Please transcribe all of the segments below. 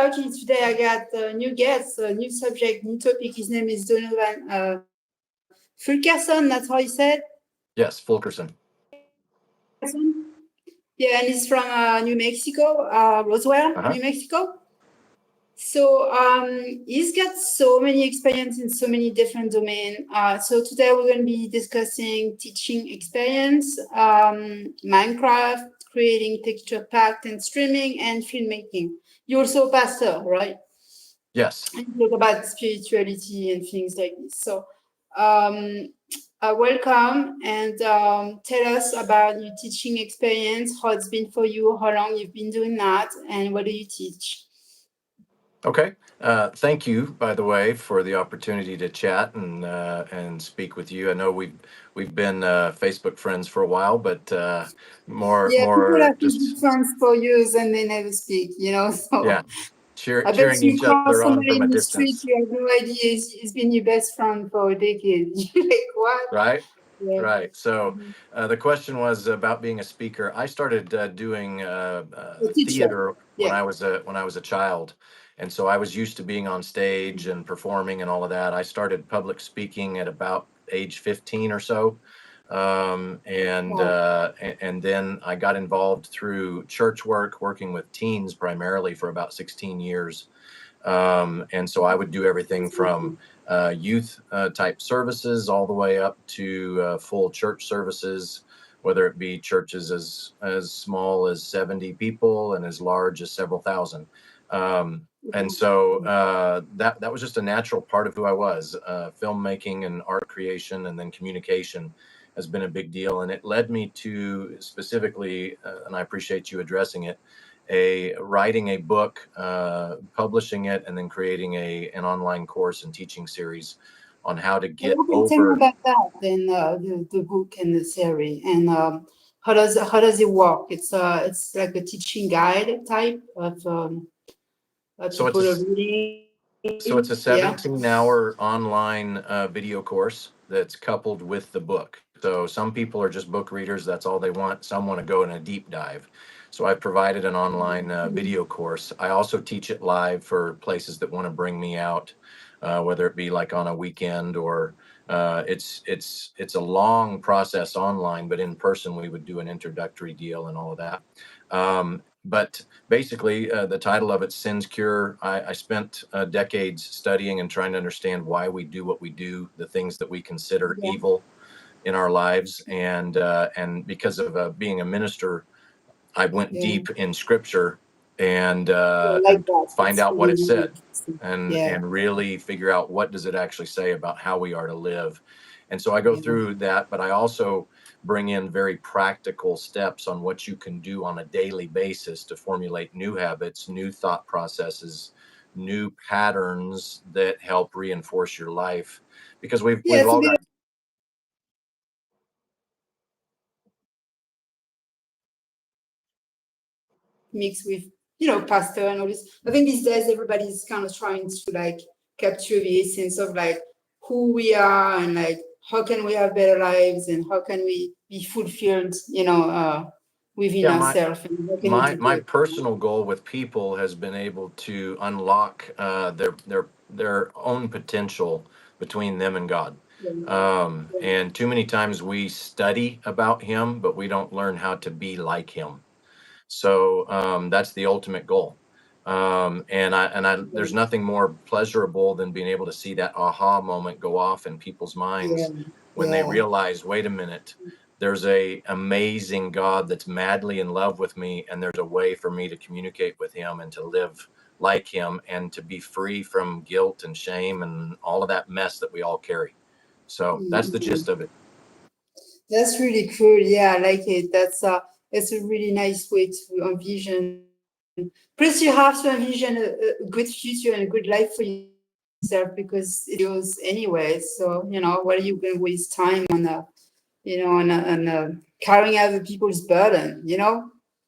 lucky today. I got a new guest, a new subject, new topic. His name is Donovan Fulkerson. That's how he said. Yes, Fulkerson. Yeah, and he's from New Mexico, Roswell, New Mexico. So he's got so many experience in so many different domains. So today we're going to be discussing teaching experience, Minecraft, creating texture packed and streaming, and filmmaking. You're also a pastor, right? Yes. And talk about spirituality and things like this. So welcome, and tell us about your teaching experience, how it's been for you, how long you've been doing that, and what do you teach? Okay. Thank you, by the way, for the opportunity to chat and speak with you. I know we've been Facebook friends for a while, but more people have just been friends for years and they never speak, you know. So yeah, I bet cheering you each cross other on somebody from a in the street, distance. you have no idea he's been your best friend for a decade. You're like, what? Right. Yeah. Right. So the question was about being a speaker. I started doing theater when I was a child, and so I was used to being on stage and performing and all of that. I started public speaking at about age 15 or so, and then I got involved through church work, working with teens primarily for about 16 years. And so I would do everything from youth type services all the way up to full church services, whether it be churches as small as 70 people and as large as several thousand. And so that was just a natural part of who I was. Filmmaking and art creation and then communication has been a big deal. And it led me to specifically, and I appreciate you addressing it, writing a book, publishing it, and then creating an online course and teaching series on how to get over. Tell me about that, then the book and the series, and how does it work? It's like a teaching guide type of people are reading. So it's a 17-hour online video course that's coupled with the book. So some people are just book readers. That's all they want. Some want to go in a deep dive. So I've provided an online video course. I also teach it live for places that want to bring me out, whether it be like on a weekend or it's a long process online, but in person we would do an introductory deal and all of that. But basically, the title of it, Sin's Cure. I spent decades studying and trying to understand why we do what we do, the things that we consider evil in our lives, and because of being a minister, I went deep in Scripture and find out what it said, and really figure out what does it actually say about how we are to live. And so I go through that, but I also bring in very practical steps on what you can do on a daily basis to formulate new habits, new thought processes, new patterns that help reinforce your life. Because we've all got mixed with, pastor and all this. I think these days everybody's kind of trying to like capture the essence of like who we are and like how can we have better lives and how can we be fulfilled, within ourselves. My personal goal with people has been able to unlock their own potential between them and God. And too many times we study about Him, but we don't learn how to be like Him. So that's the ultimate goal. There's nothing more pleasurable than being able to see that aha moment go off in people's minds when they realize, wait a minute, there's a amazing God that's madly in love with me, and there's a way for me to communicate with Him and to live like Him and to be free from guilt and shame and all of that mess that we all carry. So that's the gist of it. That's really cool. Yeah, I like it. That's a really nice way to envision. Plus, you have to envision a good future and a good life for yourself because it goes anyway. So, what are you going to waste time on carrying other people's burden,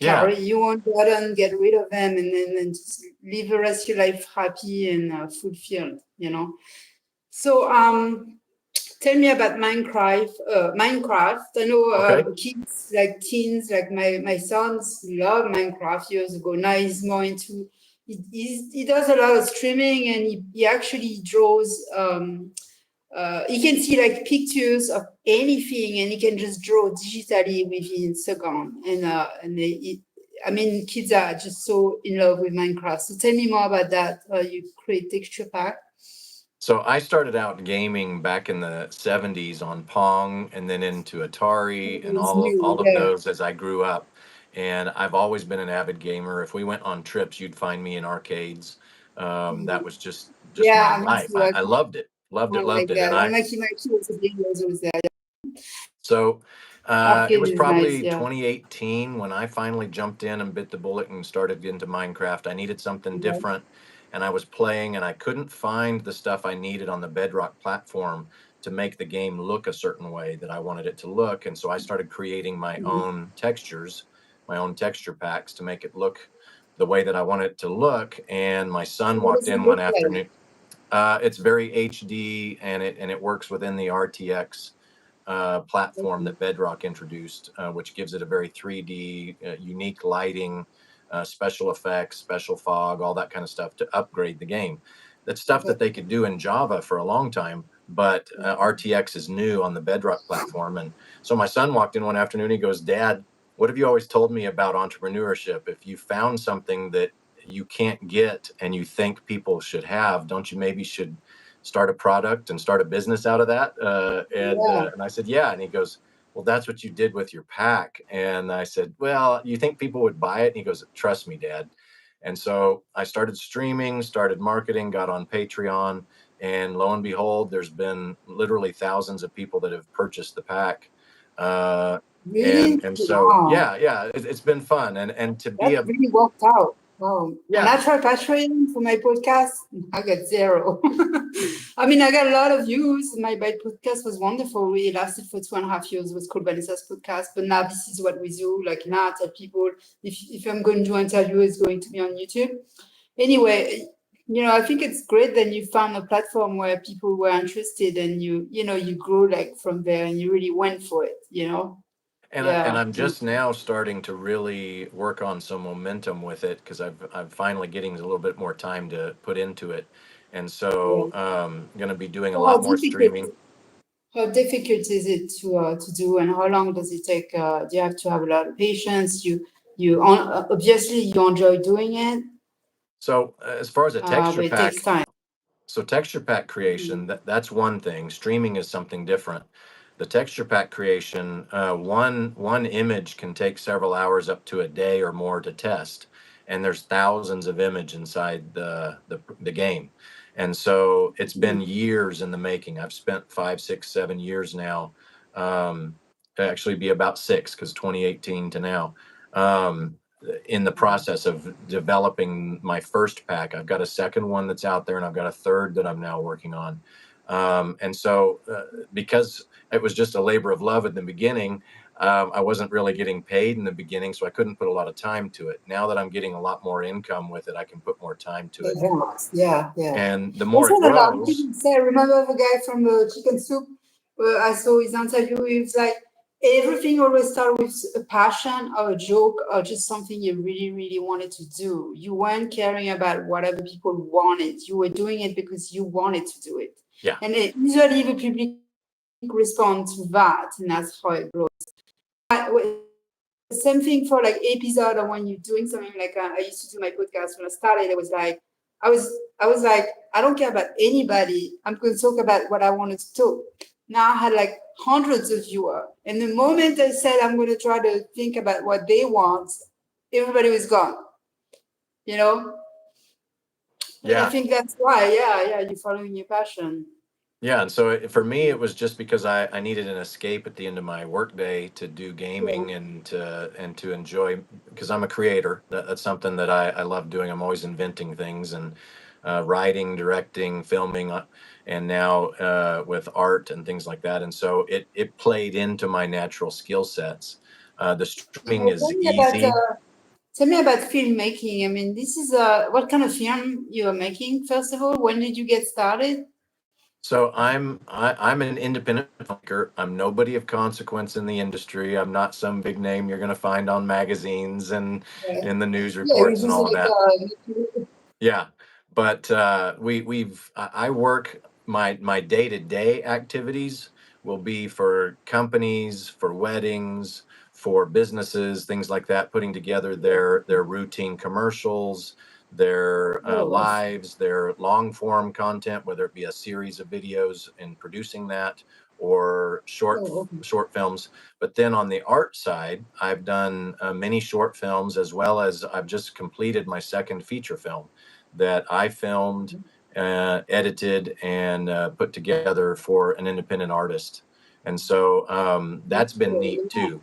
Carry your own burden, get rid of them, and then just live the rest of your life happy and fulfilled, So, tell me about Minecraft. I know kids, like teens, like my sons love Minecraft years ago. Now he's more into he does a lot of streaming, and he actually draws. He can see like pictures of anything, and he can just draw digitally within seconds. I mean, kids are just so in love with Minecraft. So tell me more about that. You create texture pack. So I started out gaming back in the 70s on Pong and then into Atari and It's new, all of yeah. those as I grew up. And I've always been an avid gamer. If we went on trips, you'd find me in arcades. That was just my Yeah, me life. too. I loved it. Loved I it, like loved it. And that. I And my kid was a big was always there. So it Arcade was is nice, probably yeah. 2018 when I finally jumped in and bit the bullet and started into Minecraft. I needed something Yeah. different, and I was playing, and I couldn't find the stuff I needed on the Bedrock platform to make the game look a certain way that I wanted it to look. And so I started creating my own textures, my own texture packs to make it look the way that I wanted it to look. And my son What walked does it in look one like? afternoon. It's very HD, and it works within the RTX platform that Bedrock introduced, which gives it a very 3D, unique lighting, special effects, special fog, all that kind of stuff to upgrade the game. That's stuff that they could do in Java for a long time, but RTX is new on the Bedrock platform. And so my son walked in one afternoon. He goes, "Dad, what have you always told me about entrepreneurship? If you found something that you can't get and you think people should have, don't you maybe should start a product and start a business out of that?" Yeah. And I said, "Yeah." And he goes, "Well, that's what you did with your pack." And I said, "Well, you think people would buy it?" And he goes, "Trust me, Dad." And so I started streaming, started marketing, got on Patreon, and lo and behold, there's been literally thousands of people that have purchased the pack. Uh, Really? and so Wow. yeah, it's been fun, and to be That a really worked out. Wow. And yeah. I tried Patreon for my podcast. I got zero. I mean, I got a lot of views. My podcast was wonderful. It lasted for 2.5 years. It was called Vanessa's podcast. But now this is what we do. Like now I tell people if I'm going to do an interview, it's going to be on YouTube. Anyway, I think it's great that you found a platform where people were interested, and you grew like from there, and you really went for it. And Yeah. I'm just now starting to really work on some momentum with it because I'm finally getting a little bit more time to put into it, and Yeah. so going to be doing a So how lot more difficult streaming. How difficult is it to do, and how long does it take? Do you have to have a lot of patience? Obviously you enjoy doing it, So as far as a but texture it takes pack, time. so texture pack creation, that's one thing. Streaming is something different. The texture pack creation, one image can take several hours up to a day or more to test, and there's thousands of image inside the game, and so it's been years in the making. I've spent 5, 6, 7 years now, actually be about six because 2018 to now. In the process of developing my first pack. I've got a second one that's out there, and I've got a third that I'm now working on. And so, because it was just a labor of love in the beginning, I wasn't really getting paid in the beginning, so I couldn't put a lot of time to it. Now that I'm getting a lot more income with it, I can put more time to it. Yeah, yeah. And the more Also, it a lot of grows, people say, remember the guy from the Chicken Soup? I saw his interview. He was like, everything always starts with a passion or a joke or just something you really, really wanted to do. You weren't caring about what other people wanted. You were doing it because you wanted to do it. yeah. And usually the public respond to that, and that's how it grows. Same thing for like episode, or when you're doing something like I used to do my podcast when I started. It was like I was like, I don't care about anybody. I'm going to talk about what I wanted to talk. Now I had like hundreds of viewers, and the moment I said I'm going to try to think about what they want, everybody was gone. You know, and I Yeah. think that's why. Yeah, you're following your passion. Yeah, and so for me, it was just because I needed an escape at the end of my workday to do Yeah. gaming and to enjoy because I'm a creator. That's something that I love doing. I'm always inventing things and writing, directing, filming, and now with art and things like that. And so it played into my natural skill sets. The streaming Tell is me about easy. Tell me about filmmaking. I mean, this is what kind of film you are making, first of all? When did you get started? So I'm an independent filmmaker. I'm nobody of consequence in the industry. I'm not some big name you're going to find on magazines and Yeah, in the news yeah, reports this and is all of like that. Yeah, but I work my day-to-day activities will be for companies, for weddings, for businesses, things like that, putting together their routine commercials, their Oh, lives, their long form content, whether it be a series of videos and producing that, or oh, short films. But then on the art side, I've done many short films, as well as I've just completed my second feature film that I filmed, edited, and put together for an independent artist. And so that's been okay. neat too.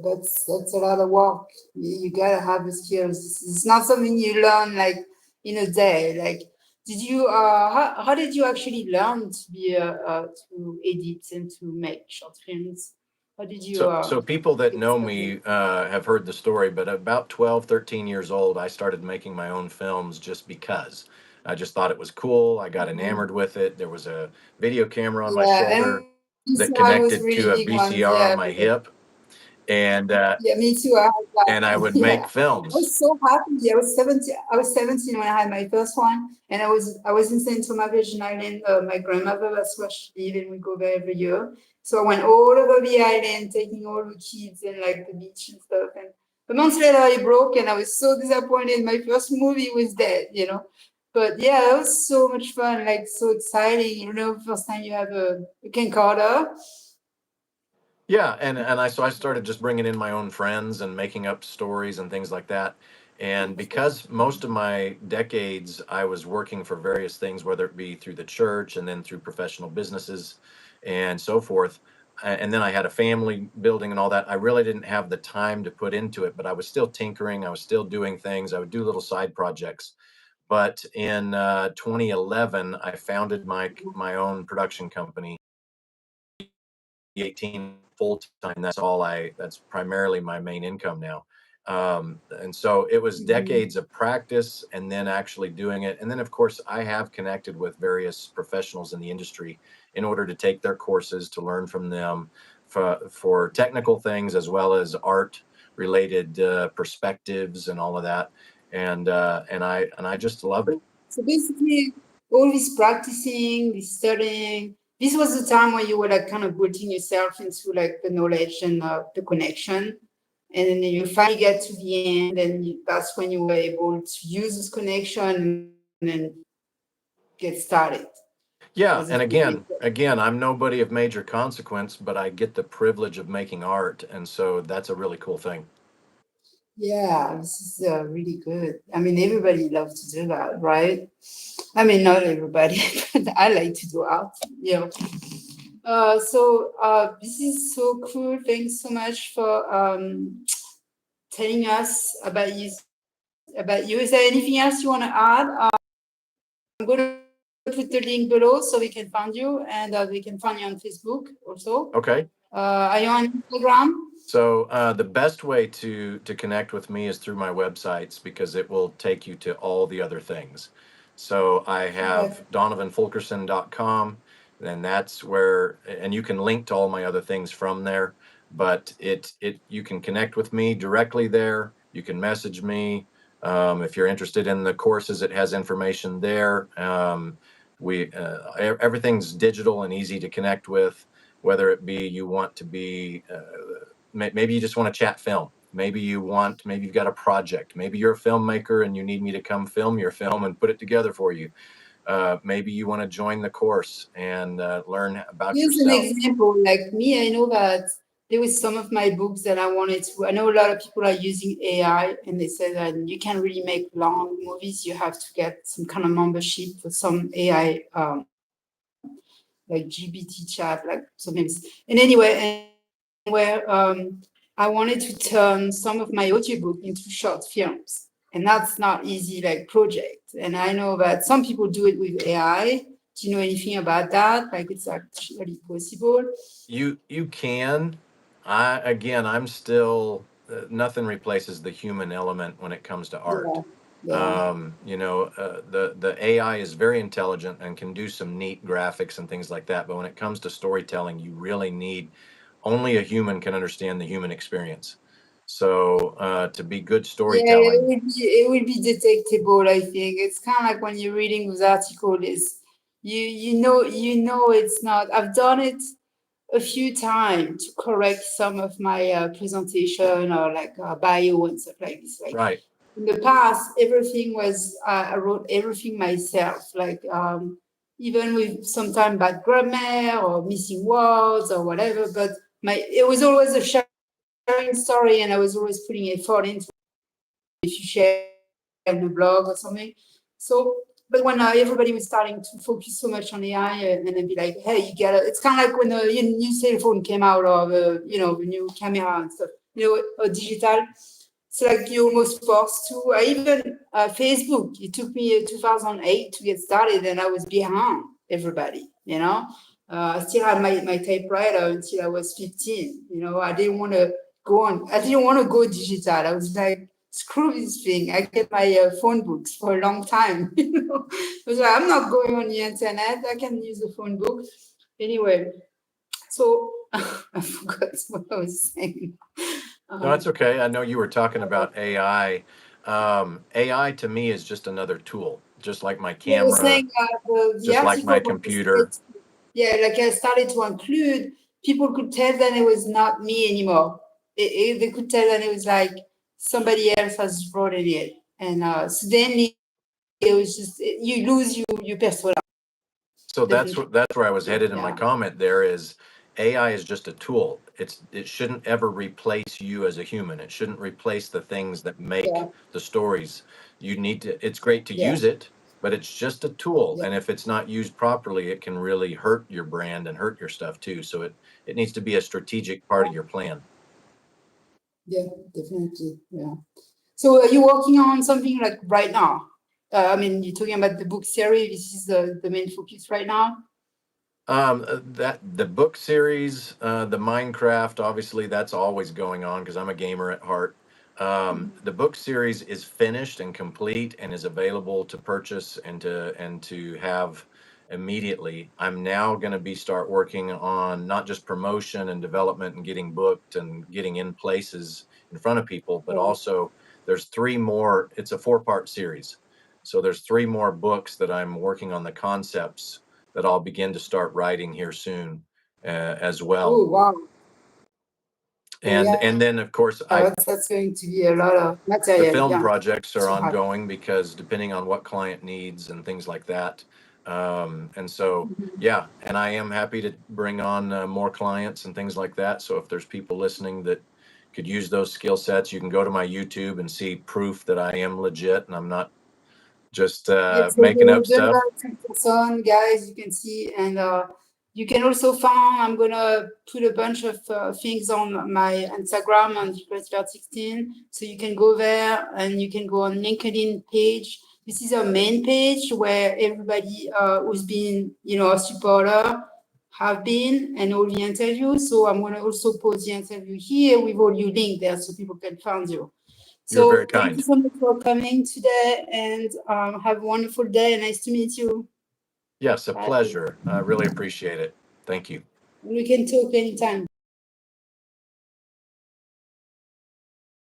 That's a lot of work. You gotta have the skills. It's not something you learn like in a day. Like, did you how did you actually learn to be to edit and to make short films? How did you So people that get know started? me have heard the story, but about 12, 13 years old, I started making my own films just because. I just thought it was cool. I got Mhm. enamored with it. There was a video camera on my Yeah, shoulder and that so I was connected really to a big ones. VCR on Yeah, my because hip, and yeah, me too. I had that. I would Yeah, make I films. was so happy. I was 17. I was 17 when I had my first one, and I was in Saint Thomas Virgin Island. My grandmother, that's where she lived, and we go there every year. So I went all over the island, taking all the kids and like the beach and stuff. And a month later, it broke, and I was so disappointed. My first movie was dead. But yeah, it was so much fun, like so exciting. First time you have a camcorder. Yeah, and I started just bringing in my own friends and making up stories and things like that. And because most of my decades I was working for various things, whether it be through the church and then through professional businesses and so forth, and then I had a family building and all that, I really didn't have the time to put into it, but I was still tinkering, I was still doing things, I would do little side projects. But in 2011, I founded my own production company, 18 full time. That's primarily my main income now. And so it was Mhm. decades of practice and then actually doing it. And then, of course, I have connected with various professionals in the industry in order to take their courses, to learn from them for technical things as well as art related perspectives and all of that. And I just love it. So basically, all this practicing, this studying, this was the time when you were like kind of putting yourself into like the knowledge and the connection. And then you finally get to the end, and that's when you were able to use this connection and get started. Yeah, Was and it really? again, I'm nobody of major consequence, but I get the privilege of making art, and so that's a really cool thing. Yeah, this is really good. I mean, everybody loves to do that, right? I mean, not everybody, but I like to do art. Yeah. So this is so cool. Thanks so much for telling us about you. About you. Is there anything else you want to add? I'm going to put the link below so we can find you, and we can find you on Facebook also. Okay. Are you on Instagram? So the best way to connect with me is through my websites because it will take you to all the other things. So I Yeah. have donovanfulkerson.com, and that's where, and you can link to all my other things from there. But you can connect with me directly there. You can message me if you're interested in the courses. It has information there. Everything's digital and easy to connect with, whether it be you want to be maybe you just want to chat film. Maybe you've got a project. Maybe you're a filmmaker and you need me to come film your film and put it together for you. Maybe you want to join the course and learn about Here's an yourself. example. Like me, I know that there was some of my books that I wanted to. I know a lot of people are using AI, and they say that you can't really make long movies. You have to get some kind of membership for some AI, like GPT chat, like some things. And anyway, and where I wanted to turn some of my audiobook into short films, and that's not easy, like project. And I know that some people do it with AI. Do you know anything about that? Like it's actually possible. You can. I'm still nothing replaces the human element when it comes to art. Yeah, yeah. The AI is very intelligent and can do some neat graphics and things like that. But when it comes to storytelling, you really need only a human can understand the human experience. So to be good Yeah, storytelling. it would be detectable, I think. It's kind of like when you're reading those articles, you know it's not. I've done it a few times to correct some of my presentation or like bio and stuff like this. Like Right. in the past, everything was I wrote everything myself, like even with sometimes bad grammar or missing words or whatever. But it was always a sharing story, and I was always putting effort into if you share the blog or something. So, but when everybody was starting to focus so much on AI, and then be like, hey, you gotta, it's kind of like when the new cell phone came out, or the new camera and stuff, or digital. It's like you're almost forced to. Even Facebook, it took me 2008 to get started, and I was behind everybody. I still had my typewriter until I was 15. I didn't want to go on. I didn't want to go digital. I was like, screw this thing. I kept my phone books for a long time. I was like, I'm not going on the internet. I can use the phone book. Anyway, so I forgot what I was saying. No, it's okay. I know you were talking about AI. AI to me is just another tool, just like my Yeah, I was camera, saying the just like article my was computer. like I started to include, people could tell that it was not me anymore. They could tell that it was like somebody else has written it. And so then it was just, you lose your persona. So that's Definitely. that's where I was headed in my Yeah. comment. There is AI is just a tool. It shouldn't ever replace you as a human. It shouldn't replace the things that make Yeah. the stories. You need to. It's great to Yeah. use it, but it's just a tool. Yeah. And if it's not used properly, it can really hurt your brand and hurt your stuff too. So it needs to be a strategic part of your plan. Yeah, definitely. Yeah. So are you working on something like right now? I mean, you're talking about the book series. This is the main focus right now. That the book series, the Minecraft, obviously that's always going on because I'm a gamer at heart. The book series is finished and complete and is available to purchase and to have immediately. I'm now going to start working on not just promotion and development and getting booked and getting in places in front of people, but Yeah. also there's three more. It's a 4-part series, so there's 3 more books that I'm working on the concepts that I'll begin to start writing here soon, as well. Oh, wow. So And yeah, and then of course that's going to be a lot of the material. film Yeah. projects are To have. ongoing because depending on what client needs and things like that. And so Mhm. yeah, and I am happy to bring on more clients and things like that. So if there's people listening that could use those skill sets, you can go to my YouTube and see proof that I am legit and I'm not just Yes, so making up the stuff. Donovan, guys, you can see, and you can also find. I'm gonna put a bunch of things on my Instagram and 16, so you can go there and you can go on LinkedIn page. This is our main page where everybody who's been, a supporter have been, and all the interviews. So I'm gonna also post the interview here with all you link there so people can find you. You're very So thank you kind. so much for coming today, and have a wonderful day. Nice to meet you. Yes, a Bye. pleasure. I really appreciate it. Thank you. We can talk anytime.